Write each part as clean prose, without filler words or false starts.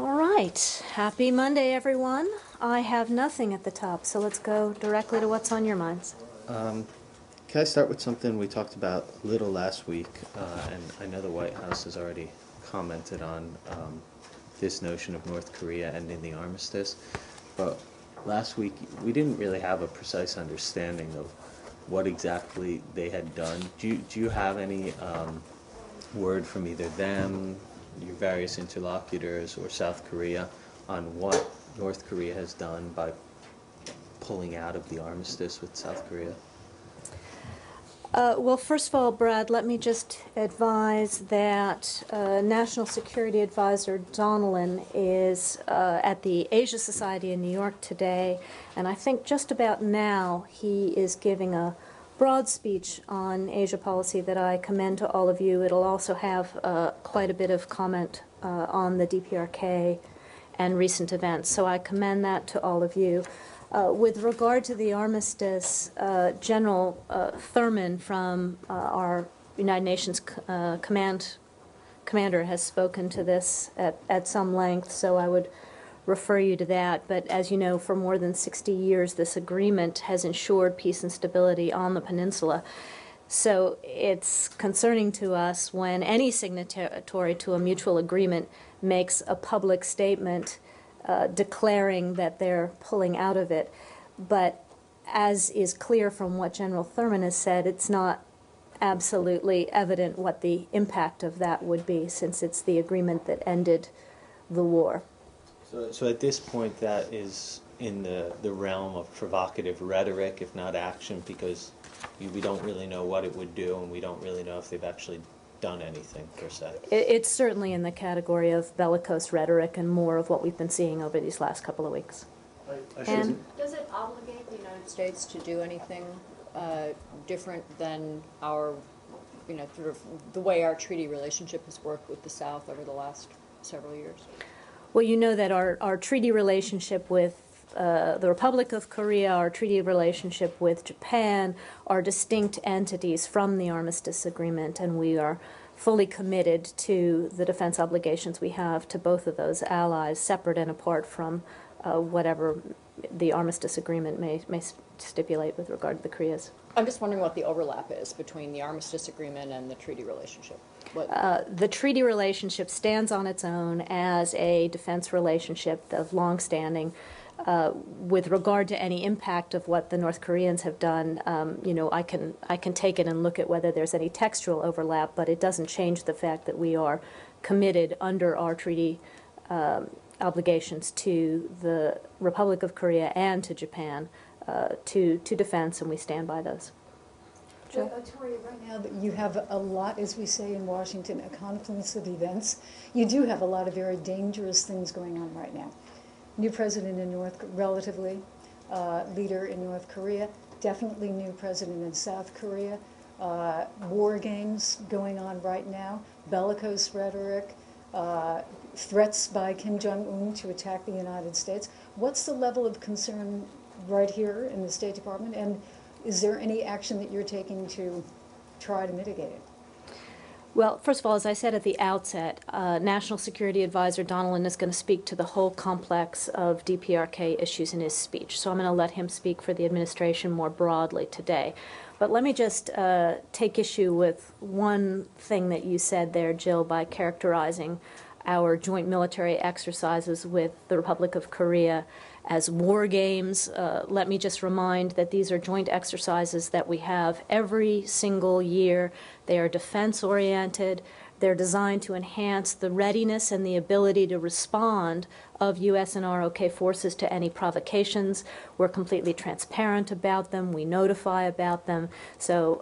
All right. Happy Monday, everyone. I have nothing at the top, so let's go directly to what's on your minds. Can I start with something we talked about a little last week, and I know the White House has already commented on this notion of North Korea ending the armistice, but last week we didn't really have a precise understanding of what exactly they had done. Do you have any word from either them, your various interlocutors, or South Korea on what North Korea has done by pulling out of the armistice with South Korea? Well, first of all, Brad, let me just advise that National Security Advisor Donilon is at the Asia Society in New York today, and I think just about now he is giving a broad speech on Asia policy that I commend to all of you. It'll also have quite a bit of comment on the DPRK and recent events, so I commend that to all of you. With regard to the armistice, General Thurman from our United Nations commander has spoken to this at some length, so I would refer you to that. But as you know, for more than 60 years, this agreement has ensured peace and stability on the peninsula. So it's concerning to us when any signatory to a mutual agreement makes a public statement declaring that they're pulling out of it. But as is clear from what General Thurman has said, it's not absolutely evident what the impact of that would be, since it's the agreement that ended the war. So at this point, that is in the realm of provocative rhetoric, if not action, because we don't really know what it would do, and we don't really know if they've actually done anything, per se. It's certainly in the category of bellicose rhetoric and more of what we've been seeing over these last couple of weeks. Does it obligate the United States to do anything different than our, sort of the way our treaty relationship has worked with the South over the last several years? Well, you know that our treaty relationship with the Republic of Korea, our treaty relationship with Japan, are distinct entities from the armistice agreement, and we are fully committed to the defense obligations we have to both of those allies, separate and apart from whatever the armistice agreement may stipulate with regard to the Koreas. I'm just wondering what the overlap is between the armistice agreement and the treaty relationship. The treaty relationship stands on its own as a defense relationship of longstanding. With regard to any impact of what the North Koreans have done, I can take it and look at whether there's any textual overlap, but it doesn't change the fact that we are committed under our treaty obligations to the Republic of Korea and to Japan to defense, and we stand by those. Tori, right now that you have a lot, as we say in Washington, a confluence of events, you do have a lot of very dangerous things going on right now. New president in relatively leader in North Korea, definitely new president in South Korea, war games going on right now, bellicose rhetoric, threats by Kim Jong-un to attack the United States. What's the level of concern right here in the State Department, and is there any action that you're taking to try to mitigate it? Well, first of all, as I said at the outset, National Security Advisor Donilon is going to speak to the whole complex of DPRK issues in his speech. So I'm going to let him speak for the administration more broadly today. But let me just take issue with one thing that you said there, Jill, by characterizing our joint military exercises with the Republic of Korea as war games. Let me just remind that these are joint exercises that we have every single year. They are defense-oriented. They're designed to enhance the readiness and the ability to respond of U.S. and ROK forces to any provocations. We're completely transparent about them. We notify about them. So,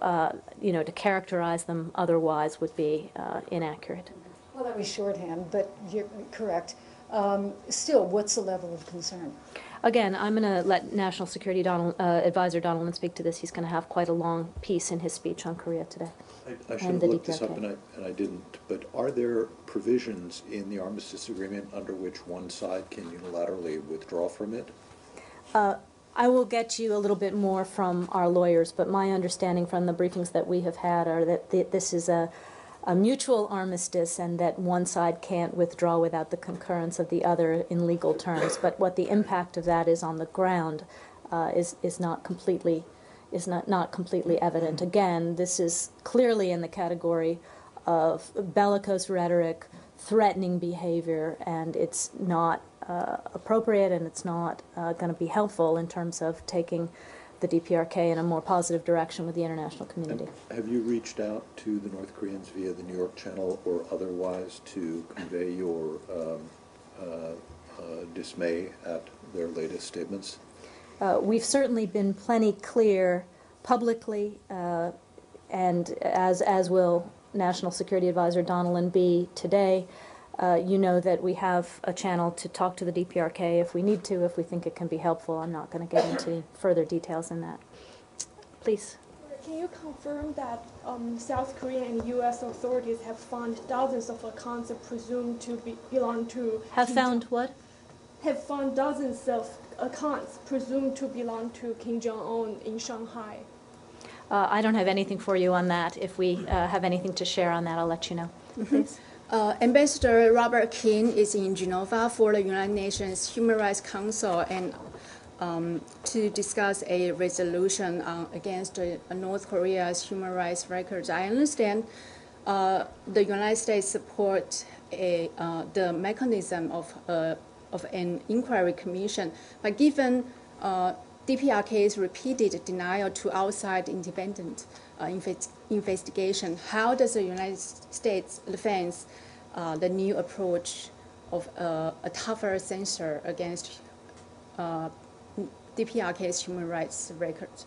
to characterize them otherwise would be inaccurate. Well, that was shorthand, but you're correct. Still, what's the level of concern? Again, I'm going to let National Security Advisor Donilon speak to this. He's going to have quite a long piece in his speech on Korea today. I should have looked this up and I didn't, but are there provisions in the armistice agreement under which one side can unilaterally withdraw from it? I will get you a little bit more from our lawyers, but my understanding from the briefings that we have had are that this is a a mutual armistice and that one side can't withdraw without the concurrence of the other in legal terms. But what the impact of that is on the ground is not completely evident. Again, this is clearly in the category of bellicose rhetoric, threatening behavior, and it's not appropriate, and it's not going to be helpful in terms of taking the DPRK in a more positive direction with the international community. Have you reached out to the North Koreans via the New York Channel or otherwise to convey your dismay at their latest statements? We've certainly been plenty clear publicly, and as will National Security Advisor Donilon be today. You know that we have a channel to talk to the DPRK if we need to, if we think it can be helpful. I'm not going to get into further details in that. Please. Can you confirm that South Korean and U.S. authorities have found dozens of accounts presumed to belong to... Have found what? Have found dozens of accounts presumed to belong to Kim Jong-un in Shanghai. I don't have anything for you on that. If we have anything to share on that, I'll let you know. Please. Ambassador Robert King is in Geneva for the United Nations Human Rights Council and to discuss a resolution against North Korea's human rights records. I understand the United States supports the mechanism of an inquiry commission, but given DPRK's repeated denial to outside independent investigation, how does the United States advance the new approach of a tougher censor against DPRK's human rights records?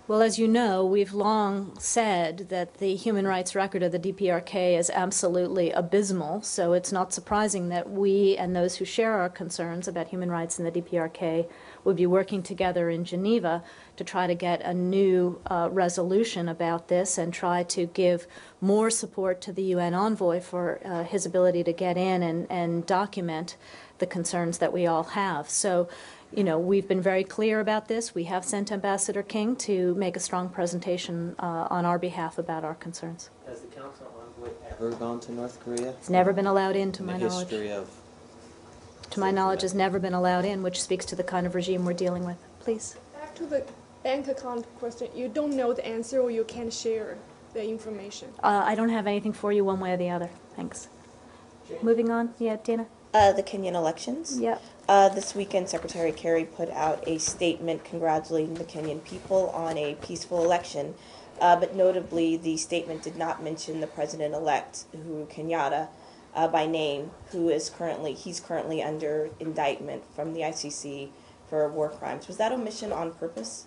Well, as you know, we've long said that the human rights record of the DPRK is absolutely abysmal, so it's not surprising that we and those who share our concerns about human rights in the DPRK would be working together in Geneva to try to get a new resolution about this and try to give more support to the UN envoy for his ability to get in and document the concerns that we all have. So, you know, we've been very clear about this. We have sent Ambassador King to make a strong presentation on our behalf about our concerns. Has the council envoy ever gone to North Korea? It's never been allowed in, to my the knowledge. history of... To my knowledge, has never been allowed in, which speaks to the kind of regime we're dealing with. Please. Back to the bank account question. You don't know the answer or you can't share the information? I don't have anything for you one way or the other. Thanks. Moving on. Yeah, Dana? The Kenyan elections. Yep. This weekend, Secretary Kerry put out a statement congratulating the Kenyan people on a peaceful election, but notably the statement did not mention the president-elect, Uhuru Kenyatta, by name, he's currently under indictment from the ICC for war crimes. Was that omission on purpose?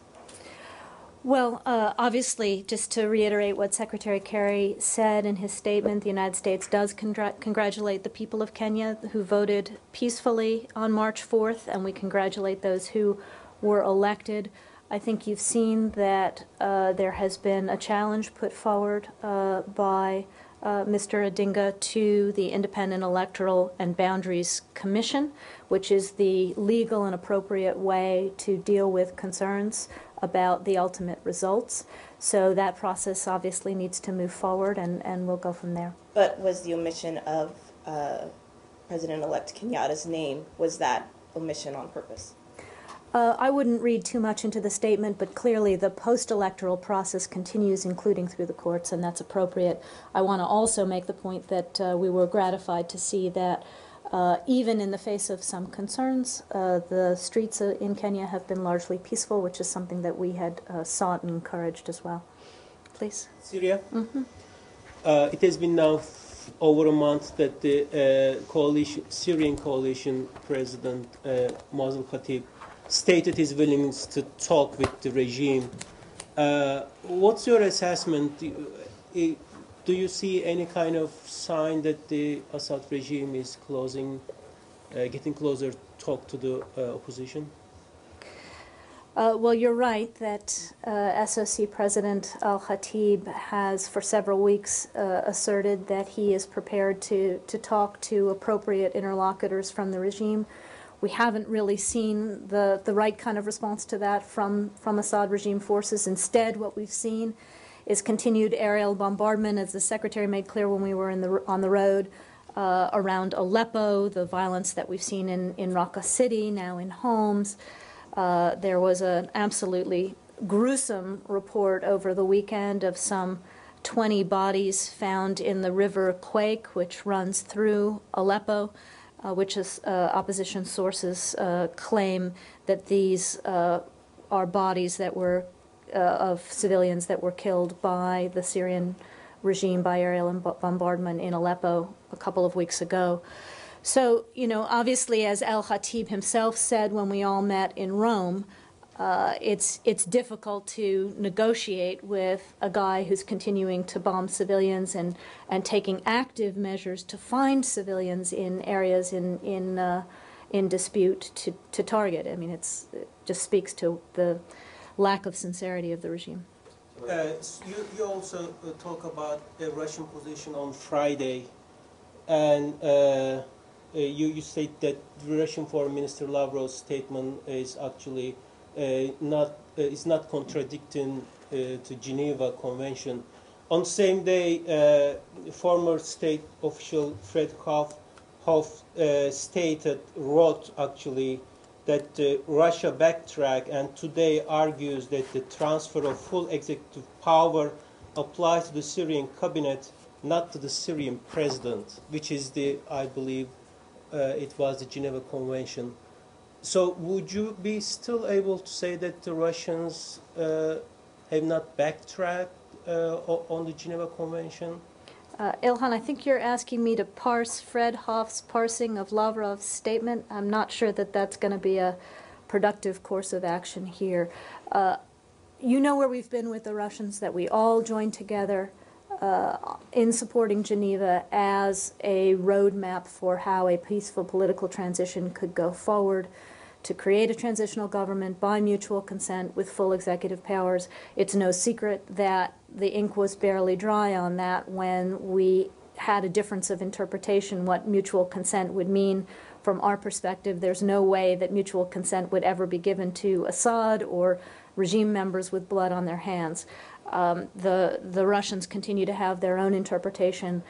Well, obviously, just to reiterate what Secretary Kerry said in his statement, the United States does congratulate the people of Kenya who voted peacefully on March 4th, and we congratulate those who were elected. I think you've seen that there has been a challenge put forward by Mr. Odinga to the Independent Electoral and Boundaries Commission, which is the legal and appropriate way to deal with concerns about the ultimate results. So that process obviously needs to move forward, and we'll go from there. But was the omission of President-elect Kenyatta's name, was that omission on purpose? I wouldn't read too much into the statement, but clearly the post-electoral process continues, including through the courts, and that's appropriate. I want to also make the point that we were gratified to see that even in the face of some concerns, the streets in Kenya have been largely peaceful, which is something that we had sought and encouraged as well. Please. Syria. It has been now over a month that the Syrian coalition president, Mazen Khatib, stated his willingness to talk with the regime. What's your assessment? Do you see any kind of sign that the Assad regime is getting closer to talk to the opposition? Well, you're right that SOC President al-Khatib has for several weeks asserted that he is prepared to talk to appropriate interlocutors from the regime. We haven't really seen the right kind of response to that from Assad regime forces. Instead, what we've seen is continued aerial bombardment, as the Secretary made clear when we were on the road, around Aleppo, the violence that we've seen in Raqqa City, now in Homs. There was an absolutely gruesome report over the weekend of some 20 bodies found in the river Quake, which runs through Aleppo, which is opposition sources claim that these are bodies that were of civilians that were killed by the Syrian regime by aerial bombardment in Aleppo a couple of weeks ago. So, you know, obviously, as al-Khatib himself said when we all met in Rome, it's difficult to negotiate with a guy who's continuing to bomb civilians and taking active measures to find civilians in areas in dispute to target. I mean, it just speaks to the lack of sincerity of the regime. You also talk about the Russian position on Friday, and you state that the Russian Foreign Minister Lavrov's statement is actually is not contradicting to Geneva Convention. On the same day, former state official Fred Hoff wrote actually that Russia backtracked and today argues that the transfer of full executive power applies to the Syrian cabinet, not to the Syrian president, which is I believe, it was the Geneva Convention. So would you be still able to say that the Russians have not backtracked on the Geneva Convention? Ilhan, I think you're asking me to parse Fred Hoff's parsing of Lavrov's statement. I'm not sure that that's going to be a productive course of action here. You know where we've been with the Russians, that we all joined together in supporting Geneva as a roadmap for how a peaceful political transition could go forward, to create a transitional government by mutual consent with full executive powers. It's no secret that the ink was barely dry on that when we had a difference of interpretation what mutual consent would mean. From our perspective, there's no way that mutual consent would ever be given to Assad or regime members with blood on their hands. The Russians continue to have their own interpretation.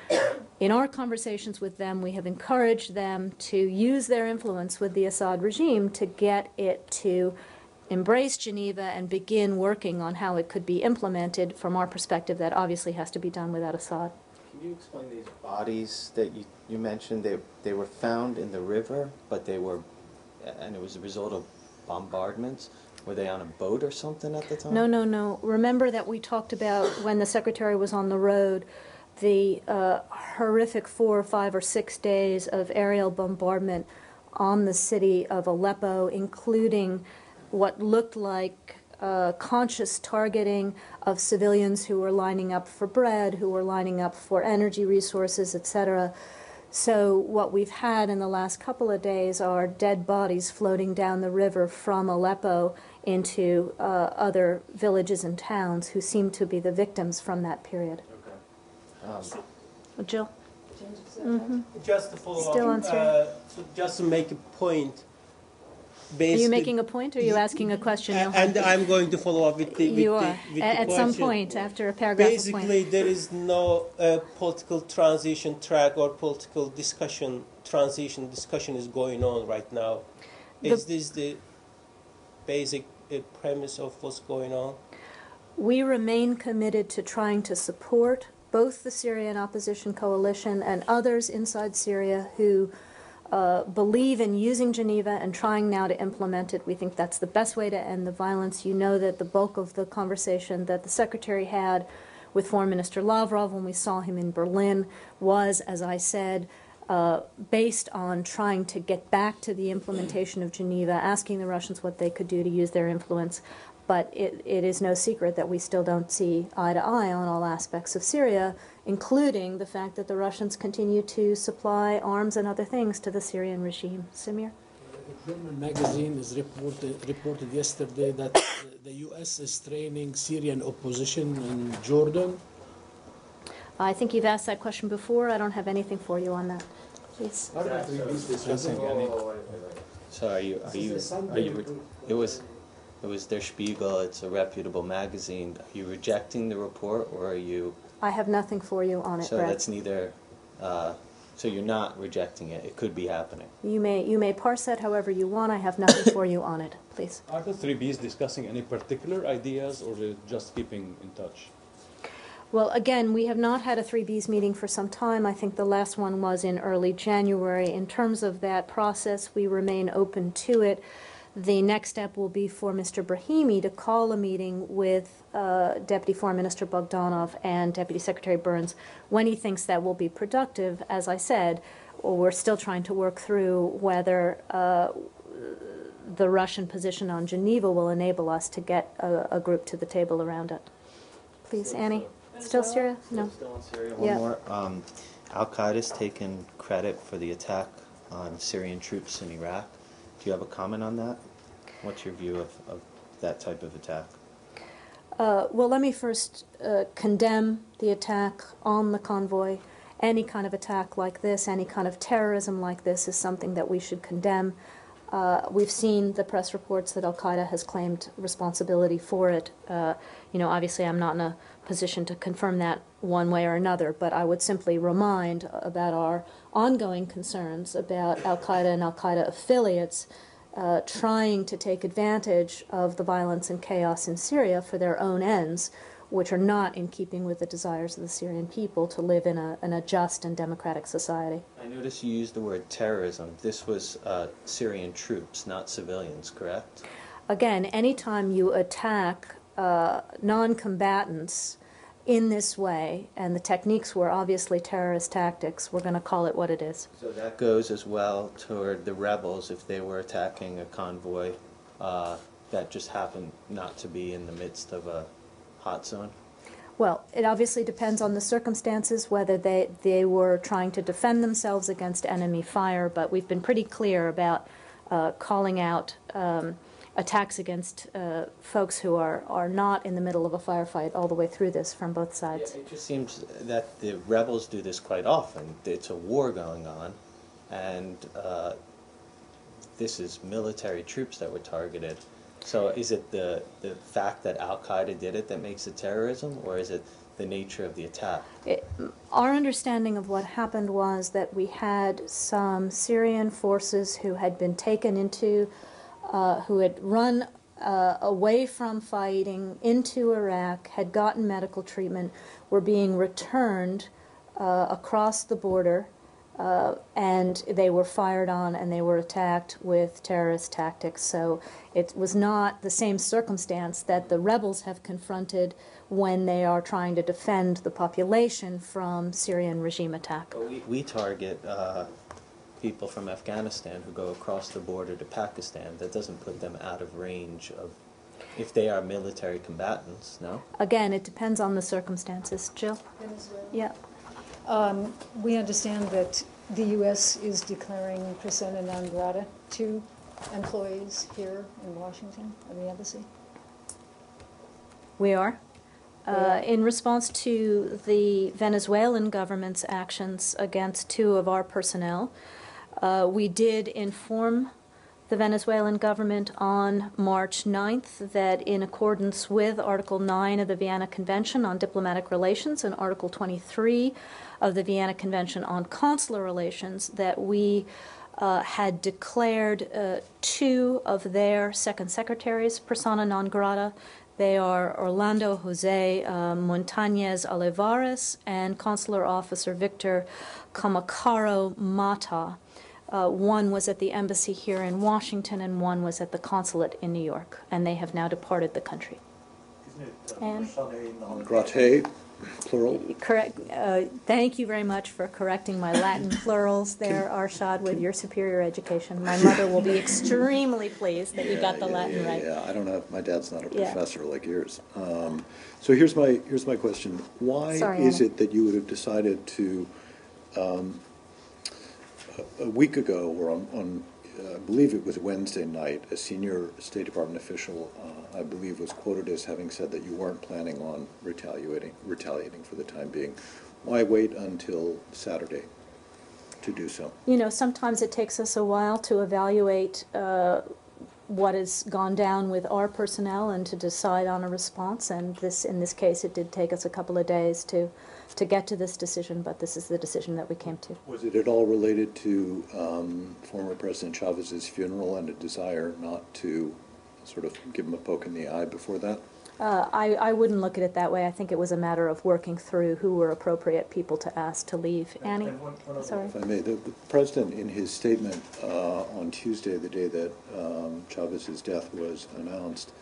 In our conversations with them, we have encouraged them to use their influence with the Assad regime to get it to embrace Geneva and begin working on how it could be implemented. From our perspective, that obviously has to be done without Assad. Can you explain these bodies that you mentioned? They were found in the river, but and it was a result of bombardments. Were they on a boat or something at the time? No. Remember that we talked about when the Secretary was on the road, the horrific 4 or 5 or 6 days of aerial bombardment on the city of Aleppo, including what looked like conscious targeting of civilians who were lining up for bread, who were lining up for energy resources, etc. So what we've had in the last couple of days are dead bodies floating down the river from Aleppo into other villages and towns who seem to be the victims from that period. Okay. Jill? Mm-hmm. Just to follow Still up, so just to make a point. Are you making a point, or are you asking a question? And I'm going to follow up with the You are. At question. some point, after a paragraph Basically, there is no political transition track or political transition discussion is going on right now. Is this the basic premise of what's going on? We remain committed to trying to support both the Syrian opposition coalition and others inside Syria who believe in using Geneva and trying now to implement it. We think that's the best way to end the violence. You know that the bulk of the conversation that the Secretary had with Foreign Minister Lavrov when we saw him in Berlin was, as I said, based on trying to get back to the implementation of Geneva, asking the Russians what they could do to use their influence. But it is no secret that we still don't see eye to eye on all aspects of Syria, including the fact that the Russians continue to supply arms and other things to the Syrian regime. Samir? A German magazine has reported yesterday that the U.S. is training Syrian opposition in Jordan. I think you've asked that question before. I don't have anything for you on that. Please. So are you? It was. It was Der Spiegel. It's a reputable magazine. Are you rejecting the report, or are you? I have nothing for you on it, So Brett. that's neither. So you're not rejecting it. It could be happening. You may parse that however you want. I have nothing for you on it, please. Are the three Bs discussing any particular ideas, or they're just keeping in touch? Well, again, we have not had a 3Bs meeting for some time. I think the last one was in early January. In terms of that process, we remain open to it. The next step will be for Mr. Brahimi to call a meeting with Deputy Foreign Minister Bogdanov and Deputy Secretary Burns when he thinks that will be productive. As I said, we're still trying to work through whether the Russian position on Geneva will enable us to get a group to the table around it. Please, Annie. Still Syria? No. Still in Syria. One Yeah. more. Al-Qaeda's taken credit for the attack on Syrian troops in Iraq. Do you have a comment on that? What's your view of that type of attack? Well, let me first condemn the attack on the convoy. Any kind of attack like this, any kind of terrorism like this is something that we should condemn. We've seen the press reports that Al-Qaeda has claimed responsibility for it. Obviously I'm not in a position to confirm that one way or another, but I would simply remind about our ongoing concerns about Al-Qaeda and Al-Qaeda affiliates trying to take advantage of the violence and chaos in Syria for their own ends, which are not in keeping with the desires of the Syrian people to live in a just and democratic society. I noticed you used the word terrorism. This was Syrian troops, not civilians, correct? Again, anytime you attack non-combatants in this way, and the techniques were obviously terrorist tactics, we're going to call it what it is. So that goes as well toward the rebels if they were attacking a convoy that just happened not to be in the midst of a hot zone? Well, it obviously depends on the circumstances, whether they were trying to defend themselves against enemy fire, but we've been pretty clear about calling out attacks against folks who are not in the middle of a firefight all the way through this from both sides. Yeah, it just seems that the rebels do this quite often. It's a war going on, and this is military troops that were targeted. So is it the fact that Al-Qaeda did it that makes it terrorism, or is it the nature of the attack? Our understanding of what happened was that we had some Syrian forces who had been taken into, who had run away from fighting into Iraq, had gotten medical treatment, were being returned across the border, and they were fired on and they were attacked with terrorist tactics. So it was not the same circumstance that the rebels have confronted when they are trying to defend the population from Syrian regime attack. We target people from Afghanistan who go across the border to Pakistan. That doesn't put them out of range of, if they are military combatants, no? Again, it depends on the circumstances. Jill? Venezuela. Yeah. We understand that the U.S. is declaring persona non grata to employees here in Washington of the embassy. We are. In response to the Venezuelan government's actions against 2 of our personnel, we did inform the Venezuelan government on March 9th that in accordance with Article 9 of the Vienna Convention on Diplomatic Relations and Article 23 of the Vienna Convention on Consular Relations, that we had declared 2 of their second secretaries persona non grata. They are Orlando Jose Montañez Olivares and Consular Officer Victor Kamacaro Mata. One was at the embassy here in Washington and one was at the consulate in New York, and they have now departed the country. And Non grata, plural. correct. Thank you very much for correcting my Latin plurals there, Arshad, with your superior education. My mother will be extremely pleased that you got the Latin right. Yeah, I don't know. My dad's not a Yeah. professor like yours. So here's my question. Why Sorry, is Anna. it that you would have decided to, a week ago, or on I believe it was Wednesday night, a senior State Department official, I believe, was quoted as having said that you weren't planning on retaliating for the time being. Why wait until Saturday to do so? You know, sometimes it takes us a while to evaluate what has gone down with our personnel and to decide on a response. And in this case, it did take us a couple of days to get to this decision, but this is the decision that we came to. Was it at all related to former President Chavez's funeral and a desire not to sort of give him a poke in the eye before that? I wouldn't look at it that way. I think it was a matter of working through who were appropriate people to ask to leave. Annie? Sorry. If I may, the President, in his statement on Tuesday, the day that Chavez's death was announced,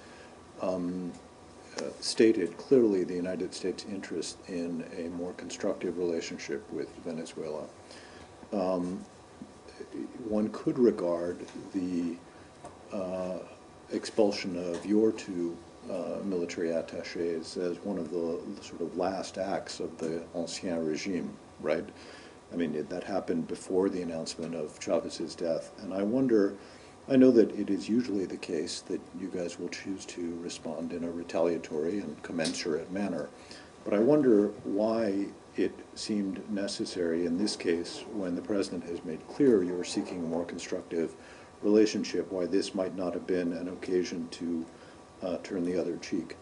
stated clearly the United States' interest in a more constructive relationship with Venezuela. One could regard the expulsion of your two military attaches as one of the sort of last acts of the Ancien regime, right? I mean, that happened before the announcement of Chavez's death, and I wonder, I know that it is usually the case that you guys will choose to respond in a retaliatory and commensurate manner, but I wonder why it seemed necessary in this case, when the President has made clear you're seeking a more constructive relationship, why this might not have been an occasion to turn the other cheek.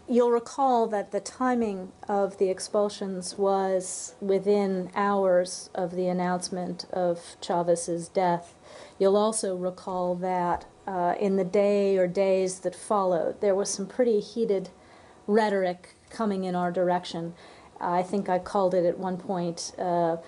You'll recall that the timing of the expulsions was within hours of the announcement of Chavez's death. You'll also recall that in the day or days that followed, there was some pretty heated rhetoric coming in our direction. I think I called it at one point a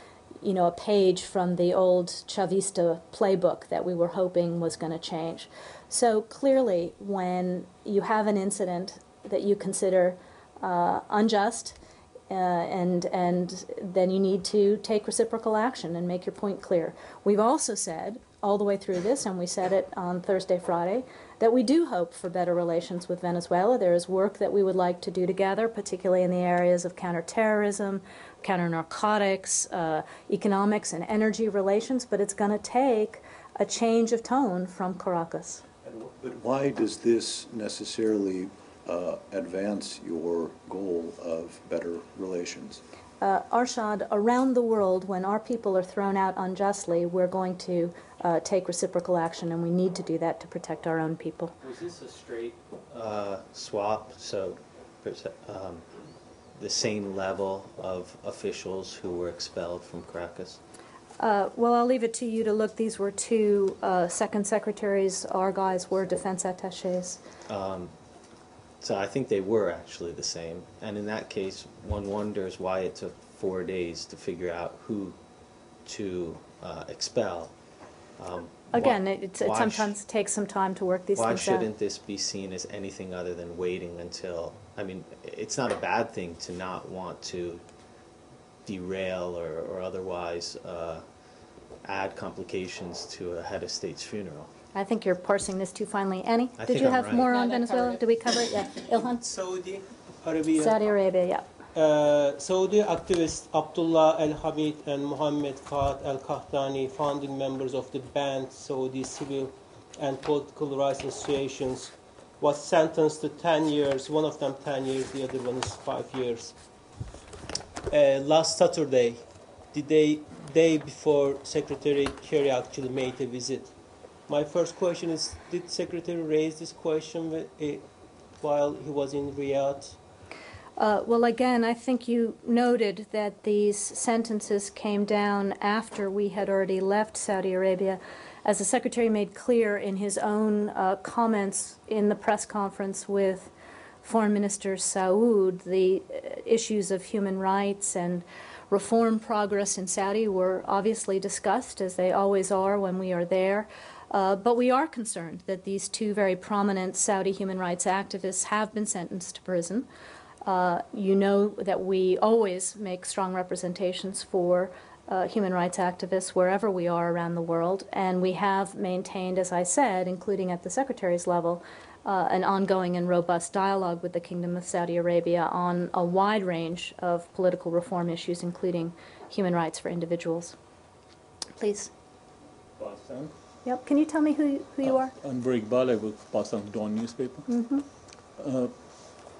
page from the old Chavista playbook that we were hoping was going to change. So clearly, when you have an incident that you consider unjust, and then you need to take reciprocal action and make your point clear. We've also said, all the way through this, and we said it on Thursday, Friday, that we do hope for better relations with Venezuela. There is work that we would like to do together, particularly in the areas of counterterrorism, counter-narcotics, economics and energy relations, but it's going to take a change of tone from Caracas. But why does this necessarily advance your goal of better relations? Arshad, around the world, when our people are thrown out unjustly, we're going to take reciprocal action, and we need to do that to protect our own people. Was this a straight swap? So the same level of officials who were expelled from Caracas? Well, I'll leave it to you to look. These were two second secretaries. Our guys were defense attaches. So I think they were actually the same. And in that case, one wonders why it took 4 days to figure out who to expel. Again, it sometimes takes some time to work these things out. Why shouldn't this be seen as anything other than waiting until, I mean, it's not a bad thing to not want to derail or otherwise add complications to a head of state's funeral. I think you're parsing this too finely. Annie, I did think you I'm have right. more No, on that Venezuela? covered it. Did we cover it? Yeah. Ilhan? Saudi Arabia. Saudi Arabia, yeah. Saudi activists Abdullah Al-Hamid and Mohammed Fahd Al-Qahtani, founding members of the banned Saudi civil and political rights associations, was sentenced to 10 years, one of them 10 years, the other one is 5 years. Last Saturday, the day before Secretary Kerry actually made a visit. My first question is, did Secretary raise this question while he was in Riyadh? Well, again, I think you noted that these sentences came down after we had already left Saudi Arabia. As the Secretary made clear in his own comments in the press conference with Foreign Minister Saud, the issues of human rights and reform progress in Saudi were obviously discussed, as they always are when we are there. But we are concerned that these two very prominent Saudi human rights activists have been sentenced to prison. You know that we always make strong representations for human rights activists wherever we are around the world, and we have maintained, as I said, including at the Secretary's level, an ongoing and robust dialogue with the Kingdom of Saudi Arabia on a wide range of political reform issues, including human rights for individuals. Please. Pakistan. Yep. Can you tell me who you are? Anwar Iqbal, I work for Pakistan Dawn newspaper. Mm-hmm.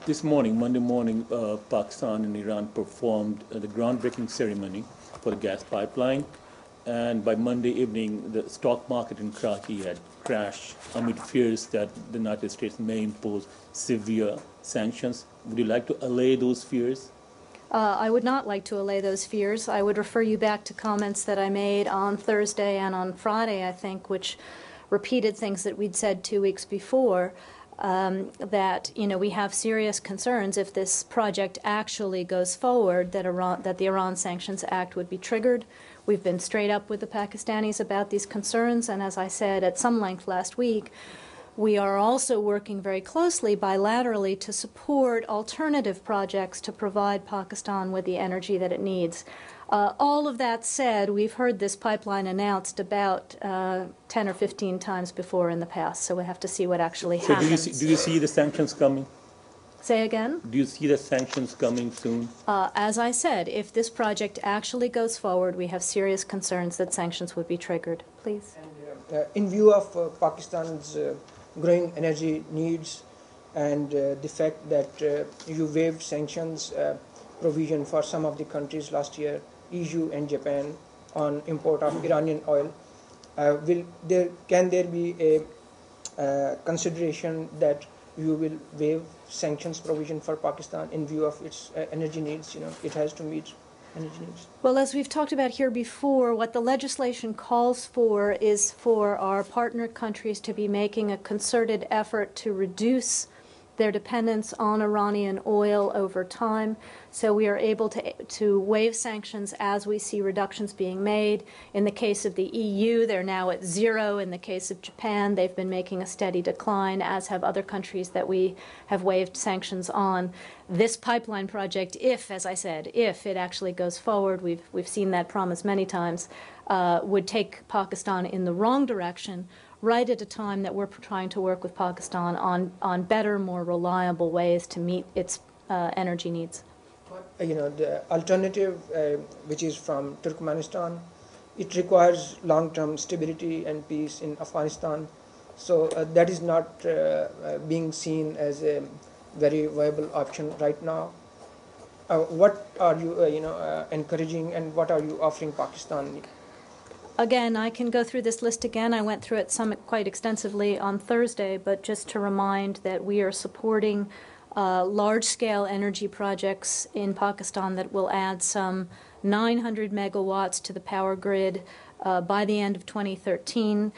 This morning, Monday morning, Pakistan and Iran performed the groundbreaking ceremony for the gas pipeline. and by Monday evening, the stock market in Karachi had crashed amid fears that the United States may impose severe sanctions. Would you like to allay those fears? I would not like to allay those fears. I would refer you back to comments that I made on Thursday and on Friday, I think, which repeated things that we'd said 2 weeks before, that, you know, we have serious concerns if this project actually goes forward, that the Iran Sanctions Act would be triggered. We've been straight up with the Pakistanis about these concerns, and as I said at some length last week, we are also working very closely bilaterally to support alternative projects to provide Pakistan with the energy that it needs. All of that said, we've heard this pipeline announced about 10 or 15 times before in the past, so we have to see what actually happens. Do you see the sanctions coming? Say again? Do you see the sanctions coming soon? As I said, if this project actually goes forward, we have serious concerns that sanctions would be triggered. Please. And, in view of Pakistan's growing energy needs and the fact that you waived sanctions provision for some of the countries last year, EU and Japan, on import of Iranian oil, can there be a consideration that you will waive sanctions provision for Pakistan in view of its energy needs? You know, it has to meet energy needs. Well, as we've talked about here before, what the legislation calls for is for our partner countries to be making a concerted effort to reduce their dependence on Iranian oil over time. So we are able to waive sanctions as we see reductions being made. In the case of the EU, they're now at 0. In the case of Japan, they've been making a steady decline, as have other countries that we have waived sanctions on. This pipeline project, if, as I said, if it actually goes forward, we've seen that promise many times, would take Pakistan in the wrong direction, right at a time that we're trying to work with Pakistan on better, more reliable ways to meet its energy needs. You know, the alternative, which is from Turkmenistan, it requires long-term stability and peace in Afghanistan. So that is not being seen as a very viable option right now. What are you, encouraging, and what are you offering Pakistan? Again, I can go through this list again. I went through it quite extensively on Thursday, but just to remind that we are supporting large-scale energy projects in Pakistan that will add some 900 megawatts to the power grid by the end of 2013,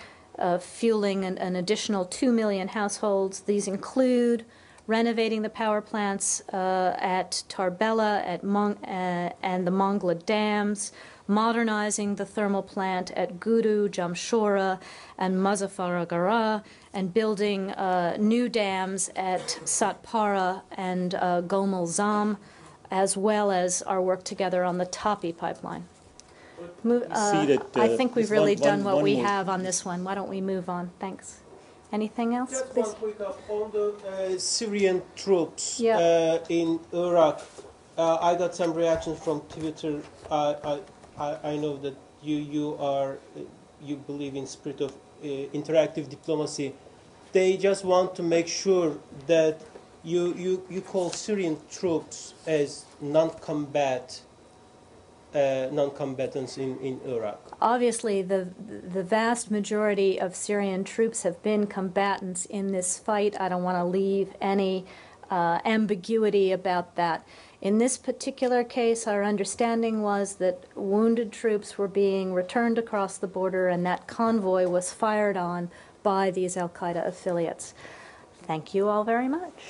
fueling an additional 2 million households. These include renovating the power plants at Tarbela and the Mongla dams, modernizing the thermal plant at Guru, Jamshora, and Muzaffargarh, and building new dams at Satpara and Gomel Zam, as well as our work together on the Tapi pipeline. I think we've really done what we have on this one. Why don't we move on? Thanks. Anything else, Just please? one quick up on the Syrian troops Yeah. in Iraq. I got some reactions from Twitter. I know that you believe in spirit of interactive diplomacy. They just want to make sure that you call Syrian troops as non-combatants in Iraq. Obviously, the vast majority of Syrian troops have been combatants in this fight. I don't want to leave any ambiguity about that. In this particular case, our understanding was that wounded troops were being returned across the border, and that convoy was fired on by these al-Qaeda affiliates. Thank you all very much.